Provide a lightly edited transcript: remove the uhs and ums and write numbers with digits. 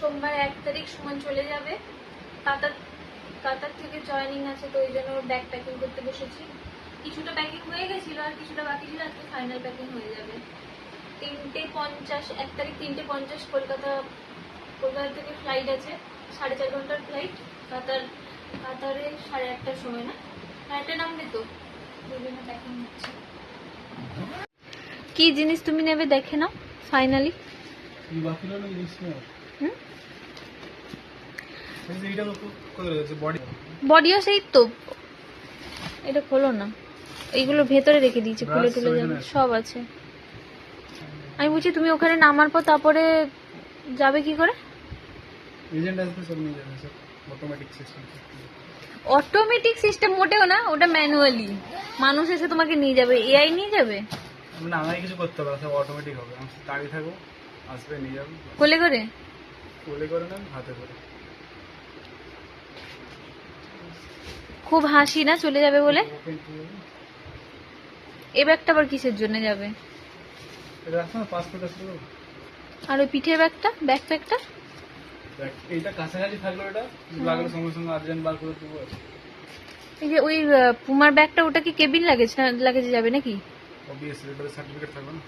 সোমবার 1 তারিখ সুমন চলে যাবে। কাতার থেকে জয়েনিং আছে, তো ওই জন্য ব্যাগ প্যাকিং করতে বসেছি। কিছুটা প্যাকিং হয়ে গেছিল আর কিছুটা বাকি ছিল, আজকে ফাইনাল প্যাকিং হয়ে যাবে। 3:50 1 তারিখ 3:50 কলকাতা থেকে ফ্লাইট আছে, 4.5 ঘন্টার ফ্লাইট। কাতারে 8:30টার সময়, না 8:30 নামবে, তো ওই জন্য প্যাকিং হচ্ছে। কি জিনিস তুমি নেবে দেখে নাও ফাইনালি। বডিও সেই তো, এটা খোলো না, এইগুলো ভেতরে রেখে দিয়েছি, খুলে টুলে যাবে, সব আছে। আমি বলছি তুমি ওখানে নামার পর তারপরে যাবে কি করে? অটোমেটিক সিস্টেম মোটেও না, ওটা ম্যানুয়ালি। মানুষ এসে তোমাকে নিয়ে যাবে, এআই নিয়ে যাবে না, আমাকে কিছু করতে হবে, সব অটোমেটিক হবে। আমি দাঁড়িয়ে থাকবো, আসবে নিয়ে যাবো। কোলে করে না, হাতে করে। খুব হাসি না চলে যাবে বলে। এই ব্যাগটা আবার কিসের জন্য যাবে? এটা রাখো না, পাসপোর্ট আসবে। আর ওই পিঠের ব্যাগপ্যাকটা এইটা কাছাকাছি থাকলো, এটা লাগলে সঙ্গে সঙ্গে আর্জেন্ট বার করে দেবো। এই যে ওই পুমার ব্যাগটা, ওটা কি কেবিন লাগেজ না লাগেজে যাবে নাকি? অবভিয়াসলি, এটা সার্টিফিকেট থাকবে না।